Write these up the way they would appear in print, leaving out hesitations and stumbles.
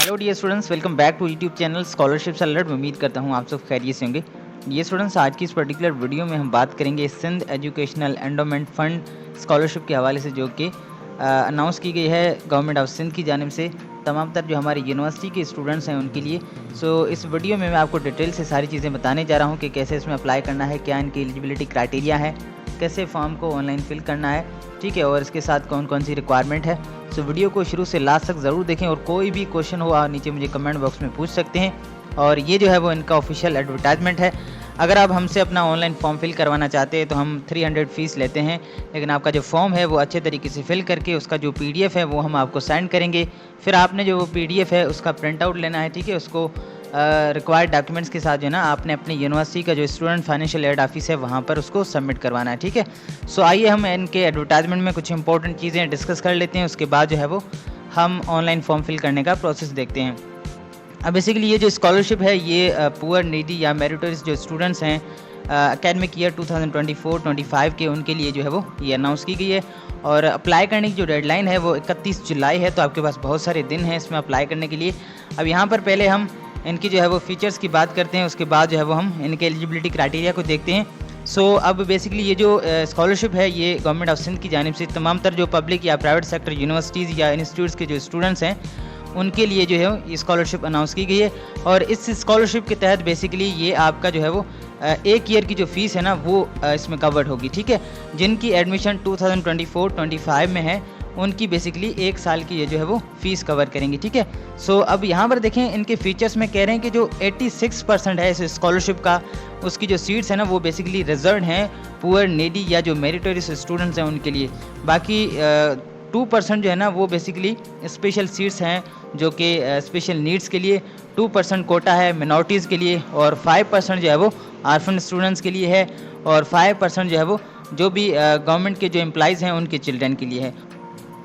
Hello dear students, welcome back to YouTube channel scholarship alert. उम्मीद करता हूँ आप सब खैरियत से होंगे। डियर स्टूडेंट्स, आज की इस पर्टिकुलर वीडियो में हम बात करेंगे Sindh educational endowment fund scholarship के हवाले से, जो कि अनाउंस की गई है गवर्नमेंट ऑफ सिंध की जानिब से तमाम तर जो हमारी यूनिवर्सिटी के स्टूडेंट्स हैं उनके लिए। सो इस वीडियो में मैं आपको डिटेल से सारी चीज़ें बताने जा रहा हूँ कि कैसे इसमें अप्लाई करना है, क्या इनकी एलिजिबिलिटी क्राइटेरिया है, कैसे फॉर्म को ऑनलाइन फिल करना है, ठीक है, और इसके साथ कौन कौन सी रिक्वायरमेंट है। सो वीडियो को शुरू से लास्ट तक ज़रूर देखें और कोई भी क्वेश्चन हो आप नीचे मुझे कमेंट बॉक्स में पूछ सकते हैं। और ये जो है वो इनका ऑफिशियल एडवर्टाइजमेंट है। अगर आप हमसे अपना ऑनलाइन फॉर्म फिल करवाना चाहते हैं तो हम 300 फ़ीस लेते हैं, लेकिन आपका जो फॉर्म है वो अच्छे तरीके से फिल करके उसका जो PDF है वो हम आपको सेंड करेंगे। फिर आपने जो वो PDF है उसका प्रिंट आउट लेना है, ठीक है। उसको रिक्वायर्ड डॉक्यूमेंट्स के साथ जो है ना आपने अपनी यूनिवर्सिटी का जो स्टूडेंट फाइनेंशियल एड ऑफिस है वहाँ पर उसको सबमिट करवाना है, ठीक है। सो आइए हम इनके एडवर्टाइजमेंट में कुछ इंपॉर्टेंट चीज़ें डिस्कस कर लेते हैं, उसके बाद जो है वो हम ऑनलाइन फॉर्म फिल करने का प्रोसेस देखते हैं। अब बेसिकली ये जो स्कॉलरशिप है ये पुअर नीडी या मेरिटोरियस जो स्टूडेंट्स हैं एकेडमिक ईयर 2024-25 के, उनके लिए जो है वो ये अनाउंस की गई है। और अप्लाई करने की जो डेडलाइन है वो 31 जुलाई है, तो आपके पास बहुत सारे दिन हैं इसमें अप्लाई करने के लिए। अब यहाँ पर पहले हम इनकी जो है वो फीचर्स की बात करते हैं, उसके बाद जो है वो हम इनके एलिजिबिलिटी क्राइटेरिया को देखते हैं। सो अब बेसिकली ये जो स्कॉलरशिप है ये गवर्नमेंट ऑफ सिंध की जानिब से तमाम तर जो पब्लिक या प्राइवेट सेक्टर यूनिवर्सिटीज़ या इंस्टीट्यूट्स के जो स्टूडेंट्स हैं उनके लिए जो है ये स्कॉलरशिप अनाउंस की गई है। और इस स्कॉलरशिप के तहत बेसिकली ये आपका जो है वो एक ईयर की जो फ़ीस है ना वो इसमें कवर्ड होगी, ठीक है। जिनकी एडमिशन 2024-25 में है उनकी बेसिकली एक साल की ये जो है वो फ़ीस कवर करेंगी, ठीक है। सो अब यहाँ पर देखें इनके फीचर्स में कह रहे हैं कि जो 86% है इस स्कॉलरशिप का, उसकी जो सीट्स है ना वो बेसिकली रिजर्व हैं पुअर नीडी या जो मेरिटोरियस स्टूडेंट्स हैं उनके लिए। बाकी 2% जो है ना वो बेसिकली स्पेशल सीट्स हैं जो कि स्पेशल नीड्स के लिए, 2% कोटा है मिनॉरिटीज़ के लिए, और 5% जो है वो आर्फन स्टूडेंट्स के लिए है, और 5% जो है वो जो भी गवर्नमेंट के जो एम्प्लॉइज़ हैं उनके चिल्ड्रन के लिए है।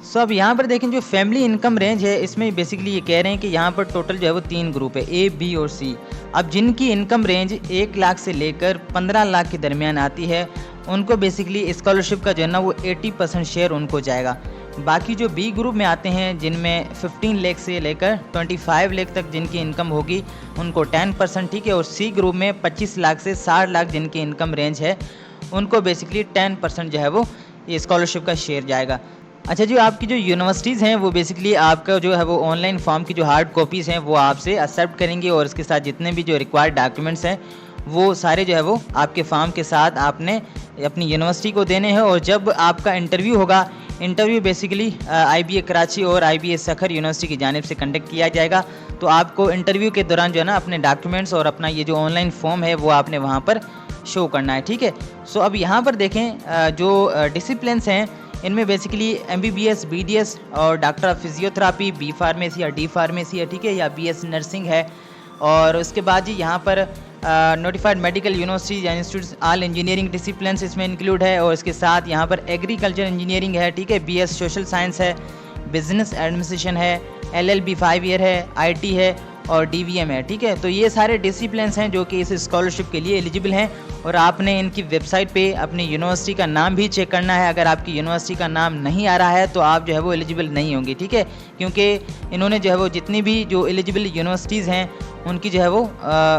सो अब यहाँ पर देखें जो फैमिली इनकम रेंज है इसमें बेसिकली ये कह रहे हैं कि यहाँ पर टोटल जो है वो 3 ग्रुप है, A, B और C। अब जिनकी इनकम रेंज 1 लाख से लेकर 15 लाख के दरमियान आती है उनको बेसिकली स्कॉलरशिप का जो है ना वो 80% शेयर उनको जाएगा। बाकी जो B ग्रुप में आते हैं जिनमें 15 लाख से लेकर 25 लाख तक जिनकी इनकम होगी उनको 10%, ठीक है। और C ग्रुप में 25 लाख से 60 लाख जिनकी इनकम रेंज है उनको बेसिकली 10% जो है वो ये स्कॉलरशिप का शेयर जाएगा। अच्छा, जो आपकी जो यूनिवर्सिटीज़ हैं वो बेसिकली आपका जो है वो ऑनलाइन फॉर्म की जो हार्ड कॉपीज़ हैं वो आपसे एक्सेप्ट करेंगी, और इसके साथ जितने भी जो रिक्वायर्ड डॉक्यूमेंट्स हैं वो सारे जो है वो आपके फॉर्म के साथ आपने अपनी यूनिवर्सिटी को देने हैं। और जब आपका इंटरव्यू होगा, इंटरव्यू बेसिकली IBA कराची और IBA सखर यूनिवर्सिटी की जानिब से कंडक्ट किया जाएगा। तो आपको इंटरव्यू के दौरान जो है ना अपने डॉक्यूमेंट्स और अपना ये जो ऑनलाइन फॉर्म है वो आपने वहाँ पर शो करना है, ठीक है। सो अब यहाँ पर देखें जो डिसिप्लिन्स हैं इनमें बेसिकली MBBS, BDS और doctor of physiotherapy, B pharmacy या D फार्मेसी है, ठीक है, या BS नर्सिंग है। और उसके बाद जी यहाँ पर नोटिफाइड मेडिकल यूनिवर्सिटी या इंस्टीट्यूट ऑल इंजीनियरिंग डिसिप्लिन्स इसमें इंक्लूड है। और इसके साथ यहाँ पर एग्रीकल्चर इंजीनियरिंग है, ठीक है, BS सोशल साइंस है, बिजनेस एडमिनिस्ट्रेशन है, LLB 5 ईयर है, IT है और DVM है, ठीक है। तो ये सारे डिसिप्लिन्स हैं जो कि इस स्कॉलरशिप के लिए एलिजिबल हैं। और आपने इनकी वेबसाइट पे अपनी यूनिवर्सिटी का नाम भी चेक करना है। अगर आपकी यूनिवर्सिटी का नाम नहीं आ रहा है तो आप जो है वो एलिजिबल नहीं होंगे, ठीक है, क्योंकि इन्होंने जो है वो जितनी भी जो एलिजिबल यूनिवर्सिटीज़ हैं उनकी जो है वो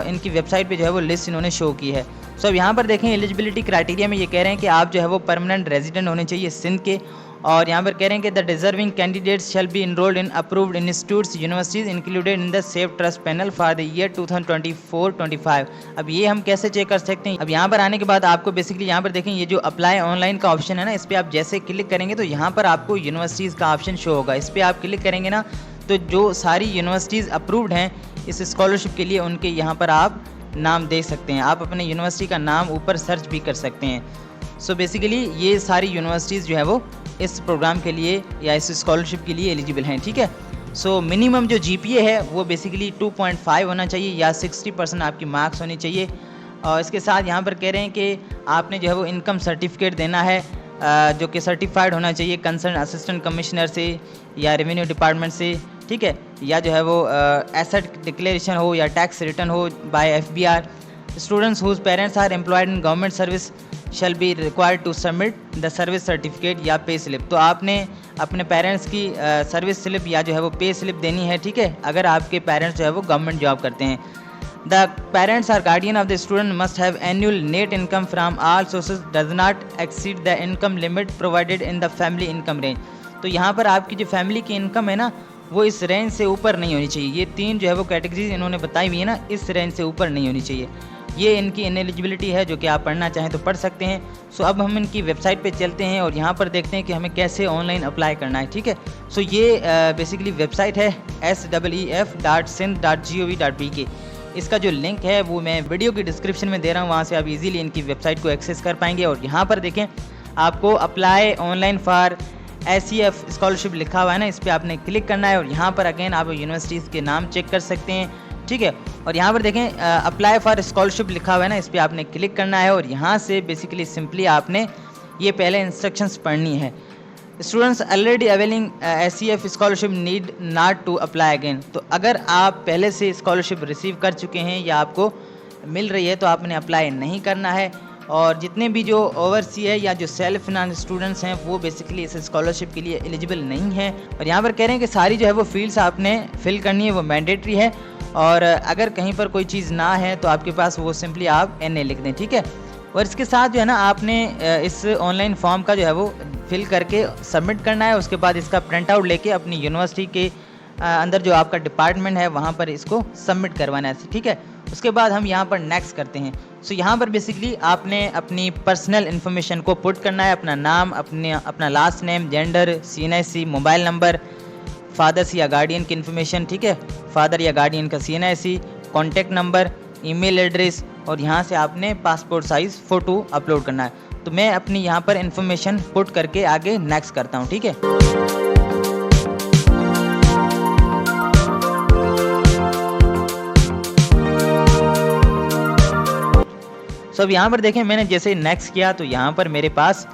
इनकी वेबसाइट पे जो है वो लिस्ट इन्होंने शो की है। सो अब यहाँ पर देखें एलिजिबिलिटी क्राइटेरिया में ये कह रहे हैं कि आप जो है वो परमानेंट रेजिडेंट होने चाहिए सिंध के। और यहाँ पर कह रहे हैं कि the deserving candidates shall be enrolled in approved institutes universities included in the safe trust panel for the year 2024-25। अब ये हम कैसे चेक कर सकते हैं? अब यहाँ पर आने के बाद आपको बेसिकली यहाँ पर देखें ये जो अप्लाई ऑनलाइन का ऑप्शन है ना, इस पर आप जैसे क्लिक करेंगे तो यहाँ पर आपको यूनिवर्सिटीज़ का ऑप्शन शो होगा। इस पर आप क्लिक करेंगे ना तो जो सारी यूनिवर्सिटीज़ अप्रूव्ड हैं इस स्कॉलरशिप के लिए उनके यहाँ पर आप नाम देख सकते हैं। आप अपने यूनिवर्सिटी का नाम ऊपर सर्च भी कर सकते हैं। सो बेसिकली ये सारी यूनिवर्सिटीज़ जो है वो इस प्रोग्राम के लिए या इस स्कॉलरशिप के लिए एलिजिबल हैं, ठीक है। सो मिनिमम जो GPA है वो बेसिकली 2.5 होना चाहिए या 60% आपकी मार्क्स होनी चाहिए। और इसके साथ यहाँ पर कह रहे हैं कि आपने जो है वो इनकम सर्टिफिकेट देना है जो कि सर्टिफाइड होना चाहिए कंसर्न असिस्टेंट कमिश्नर से या रेवेन्यू डिपार्टमेंट से, ठीक है, या जो है वो एसेट डिक्लेरेशन हो या टैक्स रिटर्न हो by FBR। Students whose parents are employed in government service shall be required to submit the service certificate या पे स्लिप। तो आपने अपने पेरेंट्स की सर्विस स्लिप या जो है वो पे स्लिप देनी है, ठीक है, अगर आपके पेरेंट्स जो है वो गवर्नमेंट जॉब करते हैं। The parents or guardian of the student must have annual net income from all sources does not exceed the income limit provided in the family income range। तो यहाँ पर आपकी जो फैमिली की इनकम है ना, वो इस रेंज से ऊपर नहीं होनी चाहिए। ये तीन जो है वो कैटेगरीज इन्होंने बताई हुई है ना, इस रेंज से ऊपर नहीं होनी चाहिए। ये इनकी इनएलिजिबिलिटी है, जो कि आप पढ़ना चाहें तो पढ़ सकते हैं। सो अब हम इनकी वेबसाइट पे चलते हैं और यहाँ पर देखते हैं कि हमें कैसे ऑनलाइन अप्लाई करना है, ठीक है। सो ये बेसिकली वेबसाइट है sef.sindh.gov.pk। इसका जो लिंक है वो मैं वीडियो की डिस्क्रिप्शन में दे रहा हूँ, वहाँ से आप इजीली इनकी वेबसाइट को एक्सेस कर पाएंगे। और यहाँ पर देखें, आपको apply online for SEF scholarship लिखा हुआ है ना, इस पर आपने क्लिक करना है और यहाँ पर अगेन आप यूनिवर्सिटीज़ के नाम चेक कर सकते हैं, ठीक है। और यहाँ पर देखें अप्लाई फॉर स्कॉलरशिप लिखा हुआ है ना, इस पर आपने क्लिक करना है और यहाँ से बेसिकली सिंपली आपने ये पहले इंस्ट्रक्शंस पढ़नी है। Students already availing SEF scholarship need not to apply again. तो अगर आप पहले से स्कॉलरशिप रिसीव कर चुके हैं या आपको मिल रही है तो आपने अप्लाई नहीं करना है। और जितने भी जो ओवरसी है या जो सेल्फ फाइनेंस स्टूडेंट्स हैं वो बेसिकली इस स्कॉलरशिप के लिए एलिजिबल नहीं है। और यहाँ पर कह रहे हैं कि सारी जो है वो फील्ड्स आपने फिल करनी है, वो मैंडेटरी है। और अगर कहीं पर कोई चीज़ ना है तो आपके पास वो सिंपली आप NA लिख दें, ठीक है। और इसके साथ जो है ना आपने इस ऑनलाइन फॉर्म का जो है वो फिल करके सबमिट करना है। उसके बाद इसका प्रिंट आउट लेके अपनी यूनिवर्सिटी के अंदर जो आपका डिपार्टमेंट है वहाँ पर इसको सबमिट करवाना है, ठीक है। उसके बाद हम यहाँ पर नेक्स्ट करते हैं। सो यहाँ पर बेसिकली आपने अपनी पर्सनल इन्फॉर्मेशन को पुट करना है, अपना नाम, अपना last name, gender, CNIC, mobile number, father या गार्डियन की इन्फॉर्मेशन, ठीक है, फादर या गार्डियन का CNIC, contact number, email address और यहाँ से आपने पासपोर्ट साइज़ फ़ोटो अपलोड करना है। तो मैं अपनी यहाँ पर इन्फॉर्मेशन पुट करके आगे नेक्स्ट करता हूँ, ठीक है। सो अब यहाँ पर देखें, मैंने जैसे नेक्स्ट किया तो यहाँ पर मेरे पास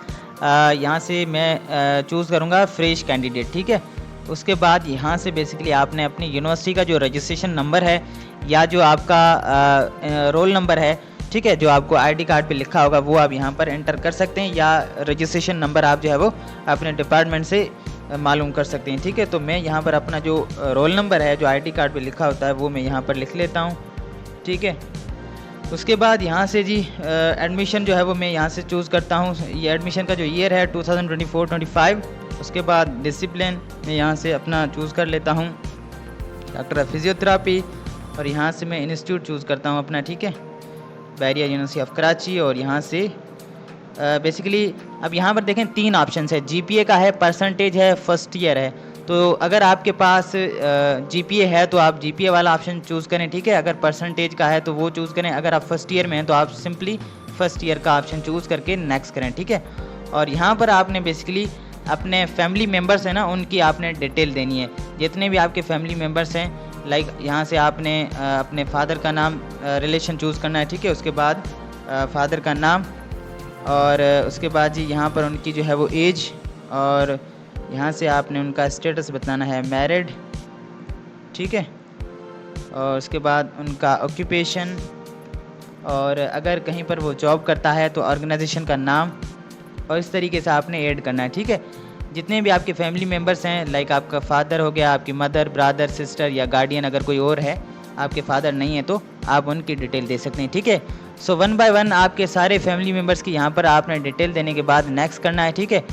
यहाँ से मैं चूज़ करूँगा फ्रेश कैंडिडेट, ठीक है। उसके बाद यहाँ से बेसिकली आपने अपनी यूनिवर्सिटी का जो रजिस्ट्रेशन नंबर है या जो आपका रोल नंबर है, ठीक है, जो आपको ID कार्ड पे लिखा होगा वो आप यहाँ पर एंटर कर सकते हैं, या रजिस्ट्रेशन नंबर आप जो है वो अपने डिपार्टमेंट से मालूम कर सकते हैं, ठीक है। तो मैं यहाँ पर अपना जो रोल नंबर है जो ID कार्ड पे लिखा होता है वो मैं यहाँ पर लिख लेता हूँ, ठीक है। उसके बाद यहाँ से जी एडमिशन जो है वो मैं यहाँ से चूज़ करता हूँ। ये एडमिशन का जो ईयर है 2024-25। उसके बाद डिसिप्लिन मैं यहाँ से अपना चूज़ कर लेता हूँ डॉक्टर ऑफ फिजियोथेरापी, और यहाँ से मैं इंस्टीट्यूट चूज़ करता हूँ अपना, ठीक है, बैरिया यूनिवर्सिटी ऑफ कराची। और यहाँ से बेसिकली अब यहाँ पर देखें 3 ऑप्शन है, GPA का है, परसेंटेज है, फर्स्ट ईयर है। तो अगर आपके पास GPA है तो आप GPA वाला ऑप्शन चूज़ करें, ठीक है। अगर परसेंटेज का है तो वो चूज़ करें। अगर आप फर्स्ट ईयर में हैं तो आप सिंपली फर्स्ट ईयर का ऑप्शन चूज़ करके नेक्स्ट करें, ठीक है। और यहाँ पर आपने बेसिकली अपने फैमिली मेम्बर्स हैं ना, उनकी आपने डिटेल देनी है, जितने भी आपके फैमिली मेम्बर्स हैं। लाइक यहाँ से आपने अपने फादर का नाम रिलेशन चूज़ करना है, ठीक है। उसके बाद फादर का नाम, और उसके बाद जी यहाँ पर उनकी जो है वो एज, और यहाँ से आपने उनका स्टेटस बताना है मैरिड, ठीक है। और उसके बाद उनका ऑक्यूपेशन, और अगर कहीं पर वो जॉब करता है तो ऑर्गेनाइजेशन का नाम, और इस तरीके से आपने ऐड करना है, ठीक है। जितने भी आपके फैमिली मेम्बर्स हैं, लाइक आपका फादर हो गया, आपकी मदर, ब्रदर, सिस्टर या गार्डियन, अगर कोई और है, आपके फादर नहीं है तो आप उनकी डिटेल दे सकते हैं, ठीक है। सो 1 बाय 1 आपके सारे फैमिली मेम्बर्स की यहाँ पर आपने डिटेल देने के बाद नेक्स्ट करना है, ठीक है।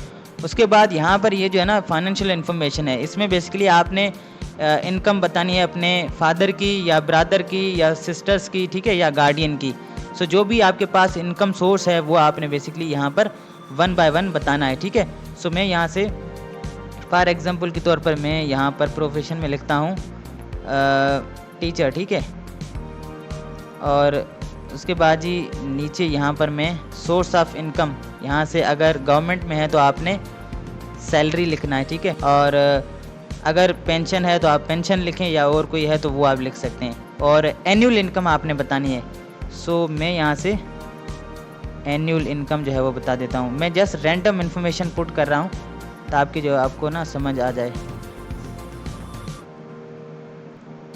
उसके बाद यहाँ पर ये जो है ना फाइनेंशियल इन्फॉर्मेशन है, इसमें बेसिकली आपने इनकम बतानी है अपने फादर की या ब्रदर की या सिस्टर्स की, ठीक है, या गार्डियन की। सो जो भी आपके पास इनकम सोर्स है वो आपने बेसिकली यहाँ पर 1 बाय 1 बताना है, ठीक है। सो मैं यहाँ से फॉर एग्जांपल के तौर पर मैं यहाँ पर प्रोफेशन में लिखता हूँ टीचर, ठीक है। और उसके बाद जी नीचे यहाँ पर मैं सोर्स ऑफ इनकम, यहाँ से अगर गवर्नमेंट में है तो आपने सैलरी लिखना है, ठीक है। और अगर पेंशन है तो आप पेंशन लिखें, या और कोई है तो वो आप लिख सकते हैं। और एनुअल इनकम आपने बतानी है। सो मैं यहाँ से एनुअल इनकम जो है वो बता देता हूँ। मैं जस्ट रैंडम इन्फॉर्मेशन पुट कर रहा हूँ ताकि जो आपको ना समझ आ जाए।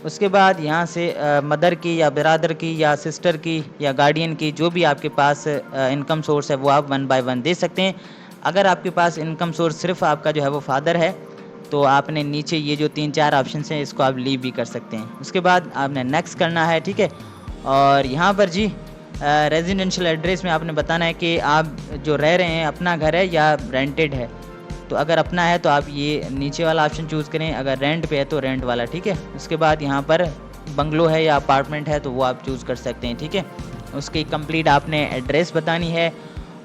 उसके बाद यहाँ से मदर की या ब्रदर की या सिस्टर की या गार्डियन की जो भी आपके पास इनकम सोर्स है वो आप 1 बाय 1 दे सकते हैं। अगर आपके पास इनकम सोर्स सिर्फ आपका जो है वो फादर है तो आपने नीचे ये जो 3-4 ऑप्शन हैं इसको आप लीव भी कर सकते हैं। उसके बाद आपने नेक्स्ट करना है, ठीक है। और यहाँ पर जी रेजिडेंशियल एड्रेस में आपने बताना है कि आप जो रह रहे हैं अपना घर है या रेंटेड है। तो अगर अपना है तो आप ये नीचे वाला ऑप्शन चूज़ करें, अगर रेंट पे है तो रेंट वाला, ठीक है। उसके बाद यहाँ पर बंगलो है या अपार्टमेंट है तो वो आप चूज़ कर सकते हैं, ठीक है। उसकी कंप्लीट आपने एड्रेस बतानी है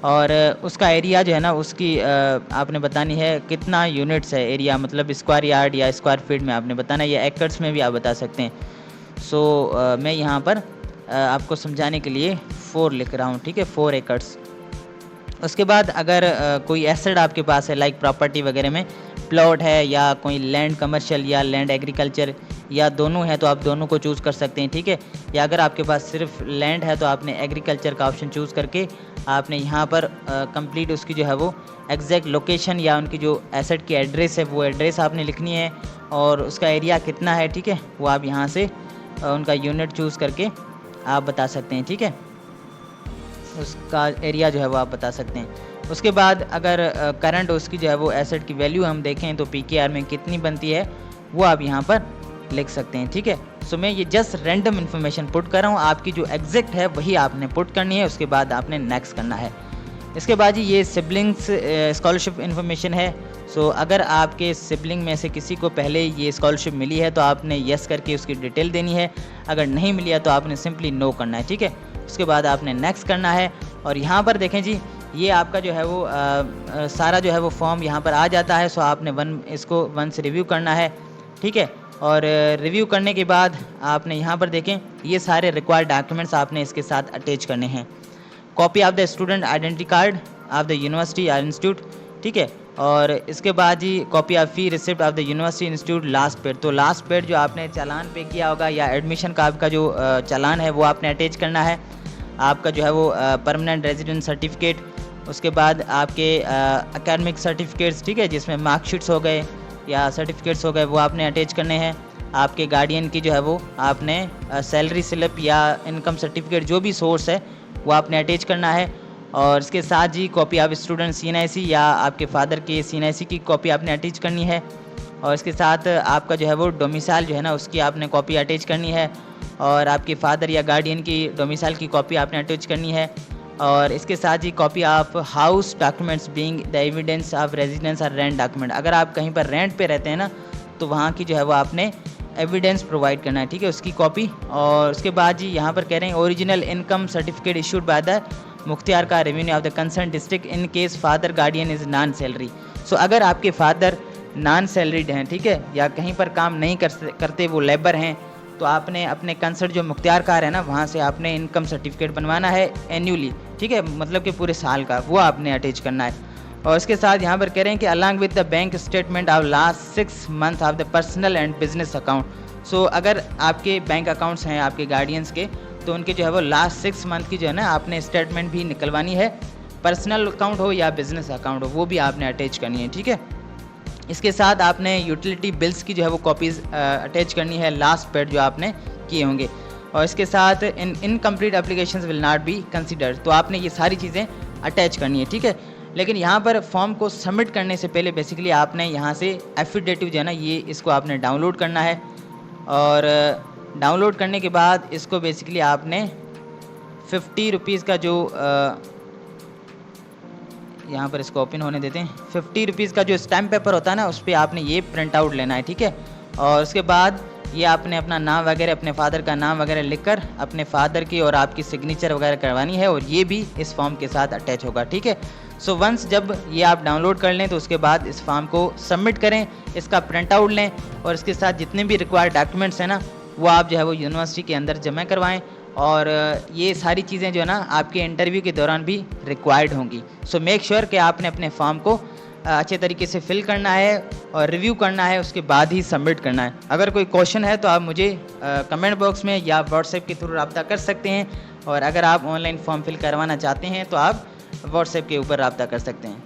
और उसका एरिया जो है ना उसकी आपने बतानी है कितना यूनिट्स है एरिया, मतलब स्क्वायर यार्ड या स्क्वायर फीट में आपने बताना है, या एकड़्स में भी आप बता सकते हैं। सो मैं यहाँ पर आपको समझाने के लिए 4 लिख रहा हूँ, ठीक है, 4 एकड़्स। उसके बाद अगर कोई एसेट आपके पास है लाइक प्रॉपर्टी वगैरह में प्लॉट है या कोई लैंड कमर्शियल या लैंड एग्रीकल्चर या दोनों है तो आप दोनों को चूज़ कर सकते हैं, ठीक है। या अगर आपके पास सिर्फ लैंड है तो आपने एग्रीकल्चर का ऑप्शन चूज़ करके आपने यहाँ पर कंप्लीट उसकी जो है वो एग्जैक्ट लोकेशन या उनकी जो एसेट की एड्रेस है वो एड्रेस आपने लिखनी है और उसका एरिया कितना है, ठीक है, वो आप यहाँ से उनका यूनिट चूज़ करके आप बता सकते हैं, ठीक है। उसका एरिया जो है वो आप बता सकते हैं। उसके बाद अगर करंट उसकी जो है वो एसेट की वैल्यू हम देखें तो पीकेआर में कितनी बनती है वो आप यहाँ पर लिख सकते हैं, ठीक है। सो मैं ये जस्ट रैंडम इन्फॉर्मेशन पुट कर रहा हूँ, आपकी जो एग्जैक्ट है वही आपने पुट करनी है। उसके बाद आपने नेक्स्ट करना है। इसके बाद जी ये सिबलिंग्स स्कॉलरशिप इन्फॉर्मेशन है। सो अगर आपके सिबलिंग में से किसी को पहले ये स्कॉलरशिप मिली है तो आपने यस करके उसकी डिटेल देनी है, अगर नहीं मिली है तो आपने सिंपली नो करना है, ठीक है। उसके बाद आपने नेक्स्ट करना है और यहाँ पर देखें जी ये आपका जो है वो सारा जो है वो फॉर्म यहाँ पर आ जाता है। सो आपने इसको वंस रिव्यू करना है, ठीक है। और रिव्यू करने के बाद आपने यहाँ पर देखें ये सारे रिक्वायर्ड डॉक्यूमेंट्स आपने इसके साथ अटैच करने हैं। Copy of the student identity card of the university या इंस्टीट्यूट, ठीक है। और इसके बाद जी copy of fee receipt of the university institute last paid, तो लास्ट पेड जो आपने चालान पे किया होगा या एडमिशन का आपका जो चालान है वो आपने अटैच करना है। आपका जो है वो परमानेंट रेजिडेंट सर्टिफिकेट, उसके बाद आपके एकेडमिक सर्टिफिकेट्स, ठीक है, जिसमें मार्कशीट्स हो गए या सर्टिफिकेट्स हो गए वो आपने अटैच करने हैं। आपके गार्डियन की जो है वो आपने सैलरी स्लिप या इनकम सर्टिफिकेट जो भी सोर्स है वो आपने अटैच करना है। और इसके साथ जी कॉपी ऑफ स्टूडेंट CNIC या आपके फादर के CNIC की कॉपी आपने अटैच करनी है। और इसके साथ आपका जो है वो डोमिसाइल जो है ना उसकी आपने कॉपी अटैच करनी है और आपके फादर या गार्डियन की डोमिसाइल की कॉपी आपने अटैच करनी है। और इसके साथ ही copy of house documents being the evidence of residence और रेंट डॉक्यूमेंट, अगर आप कहीं पर रेंट पे रहते हैं ना तो वहाँ की जो है वो आपने एविडेंस प्रोवाइड करना है, ठीक है, उसकी कॉपी। और उसके बाद जी यहाँ पर कह रहे हैं original income certificate issued by the मुख्तियार का revenue of the concern district in case father guardian is non salary. So अगर आपके फादर नॉन सैलरीड हैं, ठीक है, या कहीं पर काम नहीं करते वो लेबर हैं तो आपने अपने कंसर्न जो मुख्तियार कार है ना वहाँ से आपने इनकम सर्टिफिकेट बनवाना है एन्यूअली, ठीक है, मतलब कि पूरे साल का वो आपने अटैच करना है। और इसके साथ यहाँ पर कह रहे हैं कि along with the bank statement of last 6 month of the personal and business account. So अगर आपके बैंक अकाउंट्स हैं आपके गार्डियंस के तो उनके जो है वो लास्ट 6 मंथ की जो है ना आपने स्टेटमेंट भी निकलवानी है, पर्सनल अकाउंट हो या बिजनेस अकाउंट हो वो भी आपने अटैच करनी है, ठीक है। इसके साथ आपने यूटिलिटी बिल्स की जो है वो कॉपीज़ अटैच करनी है, लास्ट पेड जो आपने किए होंगे। और इसके साथ incomplete applications will not be considered, तो आपने ये सारी चीज़ें अटैच करनी है, ठीक है। लेकिन यहाँ पर फॉर्म को सबमिट करने से पहले बेसिकली आपने यहाँ से एफिडेविट जो है ना ये इसको आपने डाउनलोड करना है। और डाउनलोड करने के बाद इसको बेसिकली आपने 50 रुपीज़ का जो यहाँ पर इसको ओपन होने देते हैं, 50 रुपीज़ का जो स्टैम्प पेपर होता है ना उस पर आपने ये प्रिंट आउट लेना है, ठीक है। और उसके बाद ये आपने अपना नाम वगैरह अपने फादर का नाम वगैरह लिखकर अपने फादर की और आपकी सिग्नेचर वगैरह करवानी है और ये भी इस फॉर्म के साथ अटैच होगा, ठीक है। सो वंस जब ये आप डाउनलोड कर लें तो उसके बाद इस फॉर्म को सबमिट करें, इसका प्रिंट आउट लें और इसके साथ जितने भी रिक्वायर्ड डॉक्यूमेंट्स हैं ना वो आप जो है वो यूनिवर्सिटी के अंदर जमा करवाएं। और ये सारी चीज़ें जो है ना आपके इंटरव्यू के दौरान भी रिक्वायर्ड होंगी। सो मेक श्योर कि आपने अपने फॉर्म को अच्छे तरीके से फिल करना है और रिव्यू करना है, उसके बाद ही सबमिट करना है। अगर कोई क्वेश्चन है तो आप मुझे कमेंट बॉक्स में या व्हाट्सएप के थ्रू रब्ता कर सकते हैं। और अगर आप ऑनलाइन फॉर्म फिल करवाना चाहते हैं तो आप व्हाट्सएप के ऊपर रब्ता कर सकते हैं।